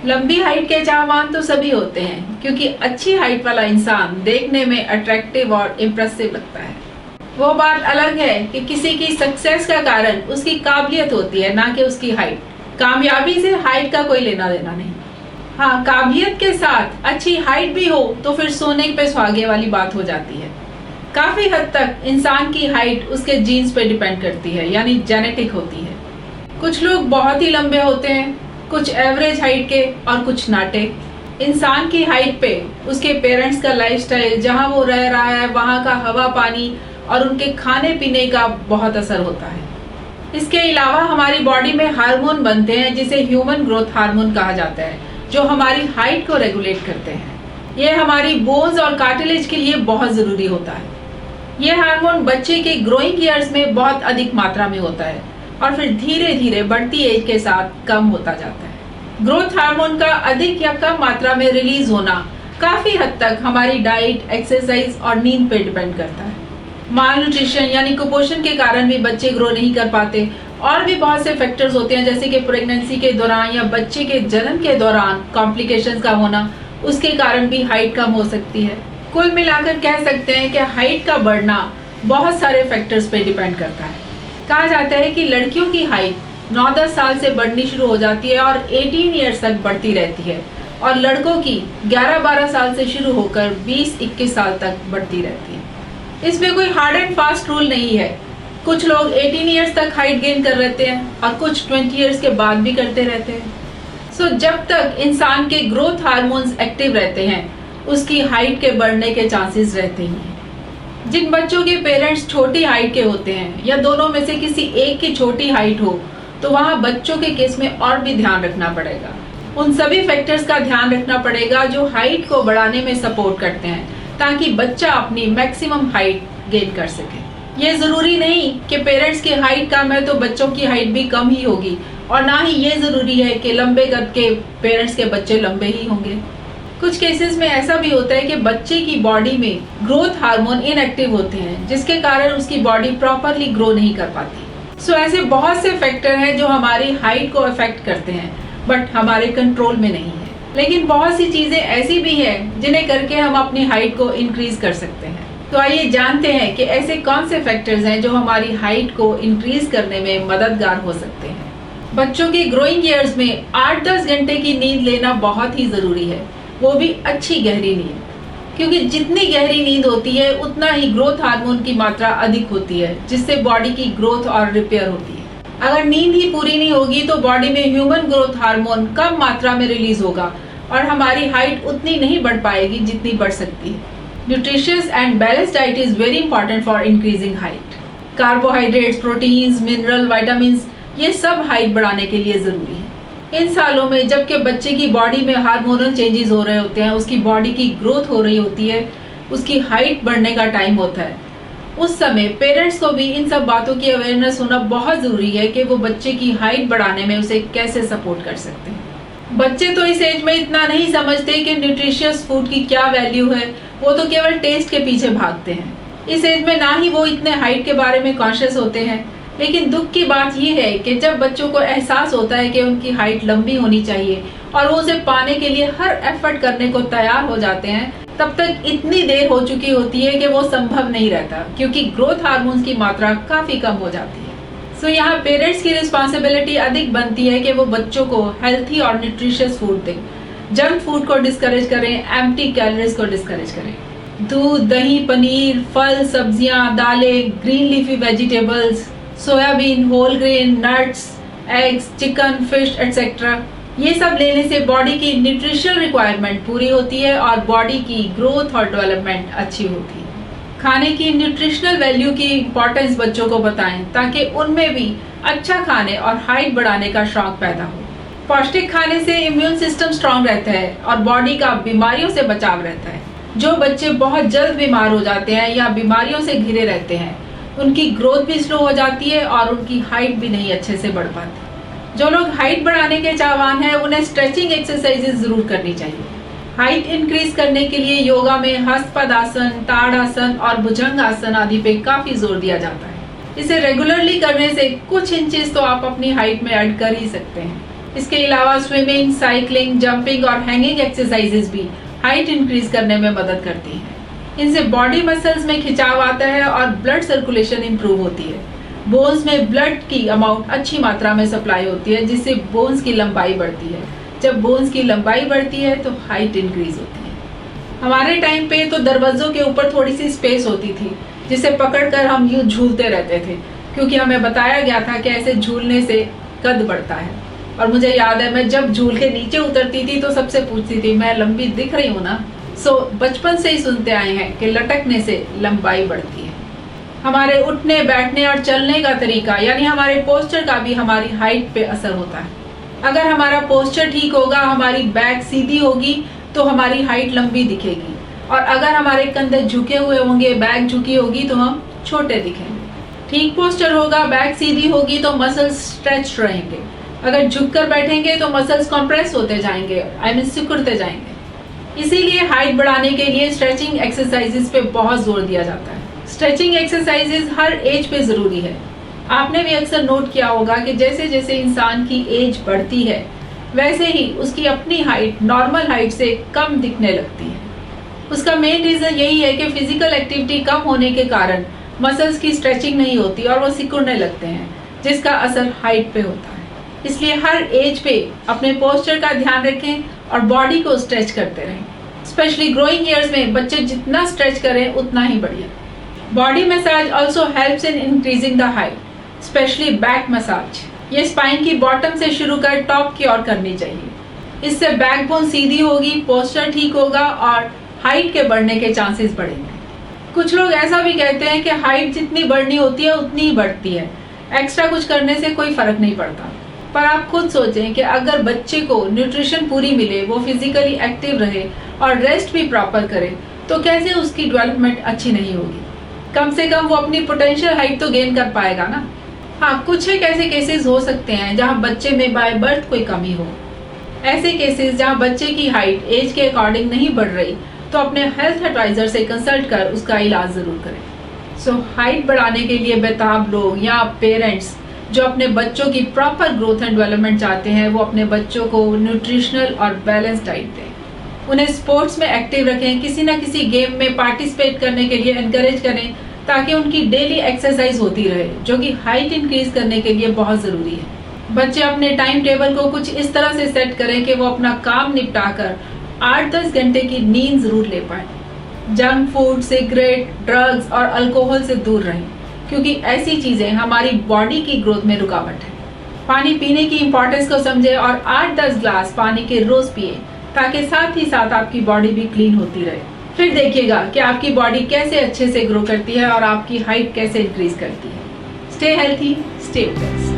लंबी हाइट के चाहवान तो सभी होते हैं, क्योंकि अच्छी हाइट वाला इंसान देखने में अट्रैक्टिव और इम्प्रेसिव लगता है। वो बात अलग है कि किसी की सक्सेस का कारण उसकी काबिलियत होती है, ना कि उसकी हाइट। कामयाबी से हाइट का कोई लेना देना नहीं। हाँ, काबिलियत के साथ अच्छी हाइट भी हो तो फिर सोने पे सुहागे वाली बात हो जाती है। काफी हद तक इंसान की हाइट उसके जीन्स पे डिपेंड करती है, यानी जेनेटिक होती है। कुछ लोग बहुत ही लंबे होते हैं, कुछ एवरेज हाइट के और कुछ नाटे। इंसान की हाइट पे उसके पेरेंट्स का लाइफस्टाइल, जहाँ वो रह रहा है वहाँ का हवा पानी और उनके खाने पीने का बहुत असर होता है। इसके अलावा हमारी बॉडी में हार्मोन बनते हैं जिसे ह्यूमन ग्रोथ हार्मोन कहा जाता है, जो हमारी हाइट को रेगुलेट करते हैं। ये हमारी बोन्स और कार्टिलेज के लिए बहुत जरूरी होता है। ये हार्मोन बच्चे के ग्रोइंग ईयर्स में बहुत अधिक मात्रा में होता है और फिर धीरे धीरे बढ़ती एज के साथ कम होता जाता है। ग्रोथ हार्मोन का अधिक या कम मात्रा में रिलीज होना काफी हद तक हमारी डाइट, एक्सरसाइज और नींद पर डिपेंड करता है। माल न्यूट्रिशन यानी कुपोषण के कारण भी बच्चे ग्रो नहीं कर पाते। और भी बहुत से फैक्टर्स होते हैं, जैसे कि प्रेगनेंसी के दौरान या बच्चे के जन्म के दौरान कॉम्प्लिकेशंस का होना, उसके कारण भी हाइट कम हो सकती है। कुल मिलाकर कह सकते हैं कि हाइट का बढ़ना बहुत सारे फैक्टर्स पे डिपेंड करता है। कहा जाता है कि लड़कियों की हाइट 9-10 साल से बढ़नी शुरू हो जाती है और 18 ईयर्स तक बढ़ती रहती है, और लड़कों की 11-12 साल से शुरू होकर 20-21 साल तक बढ़ती रहती है। इसमें कोई हार्ड एंड फास्ट रूल नहीं है। कुछ लोग 18 ईयर्स तक हाइट गेन कर रहते हैं और कुछ 20 ईयर्स के बाद भी करते रहते हैं। सो जब तक इंसान के ग्रोथ हार्मोन्स एक्टिव रहते हैं, उसकी हाइट के बढ़ने के चांसेस रहते ही हैं। जिन बच्चों के पेरेंट्स छोटी हाइट के होते हैं या दोनों में से किसी एक की छोटी हाइट हो, तो वहाँ बच्चों के केस में और भी ध्यान रखना पड़ेगा। उन सभी फैक्टर्स का ध्यान रखना पड़ेगा जो हाइट को बढ़ाने में सपोर्ट करते हैं, ताकि बच्चा अपनी मैक्सिमम हाइट गेन कर सके। ये जरूरी नहीं कि पेरेंट्स की हाइट कम है तो बच्चों की हाइट भी कम ही होगी, और ना ही ये जरूरी है कि लंबे कद के पेरेंट्स के बच्चे लंबे ही होंगे। कुछ केसेस में ऐसा भी होता है कि बच्चे की बॉडी में ग्रोथ हार्मोन इनएक्टिव होते हैं, जिसके कारण उसकी बॉडी प्रॉपरली ग्रो नहीं कर पाती। सो ऐसे बहुत से फैक्टर हैं जो हमारी हाइट को अफेक्ट करते हैं, बट हमारे कंट्रोल में नहीं है। लेकिन बहुत सी चीजें ऐसी भी हैं जिन्हें करके हम अपनी हाइट को इंक्रीज कर सकते हैं। तो आइए जानते हैं कि ऐसे कौन से फैक्टर्स हैं जो हमारी हाइट को इंक्रीज करने में मददगार हो सकते हैं। बच्चों के ग्रोइंग ईयर्स में 8-10 घंटे की नींद लेना बहुत ही जरूरी है, वो भी अच्छी गहरी नींद, क्योंकि जितनी गहरी नींद होती है उतना ही ग्रोथ हार्मोन की मात्रा अधिक होती है, जिससे बॉडी की ग्रोथ और रिपेयर होती है। अगर नींद ही पूरी नहीं होगी तो बॉडी में ह्यूमन ग्रोथ हार्मोन कम मात्रा में रिलीज होगा और हमारी हाइट उतनी नहीं बढ़ पाएगी जितनी बढ़ सकती है। Nutritious and balanced diet is very important for increasing height. Carbohydrates, proteins, mineral, vitamins, ये सब हाइट बढ़ाने के लिए जरूरी है। इन सालों में जबकि बच्चे की बॉडी में हार्मोनल चेंजेस हो रहे होते हैं, उसकी बॉडी की ग्रोथ हो रही होती है, उसकी हाइट बढ़ने का टाइम होता है, उस समय पेरेंट्स को भी इन सब बातों की अवेयरनेस होना बहुत जरूरी है कि वो बच्चे की हाइट बढ़ाने में उसे कैसे सपोर्ट कर सकते हैं। बच्चे तो इस एज में इतना नहीं समझते कि न्यूट्रिशियस फूड की क्या वैल्यू है, वो तो केवल टेस्ट के पीछे भागते हैं। इस एज में ना ही वो इतने हाइट के बारे में कॉन्शियस होते हैं। लेकिन दुख की बात यह है कि जब बच्चों को एहसास होता है कि उनकी हाइट लंबी होनी चाहिए और वो उसे पाने के लिए हर एफर्ट करने को तैयार हो जाते हैं, तब तक इतनी देर हो चुकी होती है कि वो संभव नहीं रहता, क्योंकि ग्रोथ हार्मोन्स की मात्रा काफी कम हो जाती है। सो यहाँ पेरेंट्स की रिस्पॉन्सिबिलिटी अधिक बनती है कि वो बच्चों को हेल्थी और न्यूट्रिशियस फूड दें। जंक फूड को डिस्करेज करें, एम्प्टी कैलोरीज को डिस्करेज करें। दूध, दही, पनीर, फल, सब्जियां, दालें, green leafy vegetables, soybean, whole grain, nuts, eggs, chicken, fish etcetera, ये सब लेने से बॉडी की न्यूट्रिशनल रिक्वायरमेंट पूरी होती है और बॉडी की ग्रोथ और डेवलपमेंट अच्छी होती है। खाने की न्यूट्रिशनल वैल्यू की इम्पोर्टेंस बच्चों को बताएं, ताकि उनमें भी अच्छा खाने और हाइट बढ़ाने का शौक पैदा हो। पौष्टिक खाने से इम्यून सिस्टम स्ट्रांग रहता है और बॉडी का बीमारियों से बचाव रहता है। जो बच्चे बहुत जल्द बीमार हो जाते हैं या बीमारियों से घिरे रहते हैं, उनकी ग्रोथ भी स्लो हो जाती है और उनकी हाइट भी नहीं अच्छे से बढ़ पाती। जो लोग हाइट बढ़ाने के चाहवान हैं, उन्हें स्ट्रेचिंग एक्सरसाइजेज जरूर करनी चाहिए। हाइट इंक्रीज करने के लिए योगा में हस्तपदासन, ताड़ासन और भुजंगासन आदि पे काफी जोर दिया जाता है। इसे रेगुलरली करने से कुछ इंचेस तो आप अपनी हाइट में ऐड कर ही सकते हैं। इसके अलावा स्विमिंग, साइकिलिंग, जंपिंग और हैंगिंग एक्सरसाइजेज भी हाइट इंक्रीज करने में मदद करती हैं। इनसे बॉडी मसल्स में खिंचाव आता है और ब्लड सर्कुलेशन इंप्रूव होती है। बोन्स में ब्लड की अमाउंट अच्छी मात्रा में सप्लाई होती है, जिससे बोन्स की लंबाई बढ़ती है। जब बोन्स की लंबाई बढ़ती है तो हाइट इंक्रीज होती है। हमारे टाइम पे तो दरवाजों के ऊपर थोड़ी सी स्पेस होती थी, जिसे पकड़कर हम यूं झूलते रहते थे, क्योंकि हमें बताया गया था कि ऐसे झूलने से कद बढ़ता है। और मुझे याद है, मैं जब झूल के नीचे उतरती थी तो सबसे पूछती थी, मैं लंबी दिख रही हूँ ना? बचपन से ही सुनते आए हैं कि लटकने से लंबाई बढ़ती है। हमारे उठने, बैठने और चलने का तरीका यानी हमारे पोस्चर का भी हमारी हाइट पे असर होता है। अगर हमारा पोस्चर ठीक होगा, हमारी बैक सीधी होगी तो हमारी हाइट लंबी दिखेगी, और अगर हमारे कंधे झुके हुए होंगे, बैक झुकी होगी तो हम छोटे दिखेंगे। ठीक पोस्चर होगा, बैक सीधी होगी तो मसल्स स्ट्रेच रहेंगे। अगर झुककर बैठेंगे तो मसल्स कंप्रेस होते जाएंगे, सिकुड़ते जाएंगे। इसीलिए हाइट बढ़ाने के लिए स्ट्रेचिंग एक्सरसाइजेज पे बहुत जोर दिया जाता है। स्ट्रेचिंग एक्सरसाइजेज हर एज पे जरूरी है। आपने भी अक्सर नोट किया होगा कि जैसे जैसे इंसान की एज बढ़ती है, वैसे ही उसकी अपनी हाइट नॉर्मल हाइट से कम दिखने लगती है। उसका मेन रीजन यही है कि फिजिकल एक्टिविटी कम होने के कारण मसल्स की स्ट्रेचिंग नहीं होती और वो सिकुड़ने लगते हैं, जिसका असर हाइट पे होता है। इसलिए हर एज पे अपने पोस्चर का ध्यान रखें और बॉडी को स्ट्रेच करते रहें। स्पेशली ग्रोइंग ईयर्स में बच्चे जितना स्ट्रेच करें उतना ही बढ़िया। Body massage also helps in increasing the height, specially back massage. ये स्पाइन की बॉटम से शुरू कर टॉप की ओर करनी चाहिए। इससे बैकबोन सीधी होगी, पोस्चर ठीक होगा और हाइट के बढ़ने के चांसेस बढ़ेंगे। कुछ लोग ऐसा भी कहते हैं कि हाइट जितनी बढ़नी होती है उतनी ही बढ़ती है, एक्स्ट्रा कुछ करने से कोई फर्क नहीं पड़ता। पर आप खुद सोचें कि अगर बच्चे को न्यूट्रिशन पूरी मिले, वो फिजिकली एक्टिव रहे और रेस्ट भी प्रॉपर करे, तो कैसे उसकी डेवलपमेंट अच्छी नहीं होगी? कम से कम वो अपनी पोटेंशियल हाइट तो गेन कर पाएगा ना। हाँ, कुछ एक ऐसे केसेस हो सकते हैं जहाँ बच्चे में बाय बर्थ कोई कमी हो। ऐसे केसेस जहाँ बच्चे की हाइट एज के अकॉर्डिंग नहीं बढ़ रही, तो अपने हेल्थ एडवाइजर से कंसल्ट कर उसका इलाज जरूर करें। हाइट बढ़ाने के लिए बेताब लोग या पेरेंट्स जो अपने बच्चों की प्रॉपर ग्रोथ एंड डेवलपमेंट चाहते हैं, वो अपने बच्चों को न्यूट्रिशनल और बैलेंस डाइट दें। उन्हें स्पोर्ट्स में एक्टिव रखें, किसी न किसी गेम में पार्टिसिपेट करने के लिए एनकरेज करें, ताकि उनकी डेली एक्सरसाइज होती रहे, जो कि हाइट इंक्रीज करने के लिए बहुत ज़रूरी है। बच्चे अपने टाइम टेबल को कुछ इस तरह से सेट करें कि वो अपना काम निपटाकर 8-10 घंटे की नींद ज़रूर ले पाएँ। जंक फूड, सिगरेट, ड्रग्स और अल्कोहल से दूर रहें, क्योंकि ऐसी चीज़ें हमारी बॉडी की ग्रोथ में रुकावट है। पानी पीने की इम्पोर्टेंस को समझें और 8-10 ग्लास पानी के रोज़ पिए, ताकि साथ ही साथ आपकी बॉडी भी क्लीन होती रहे। फिर देखिएगा कि आपकी बॉडी कैसे अच्छे से ग्रो करती है और आपकी हाइट कैसे इंक्रीज करती है। Stay healthy, stay best.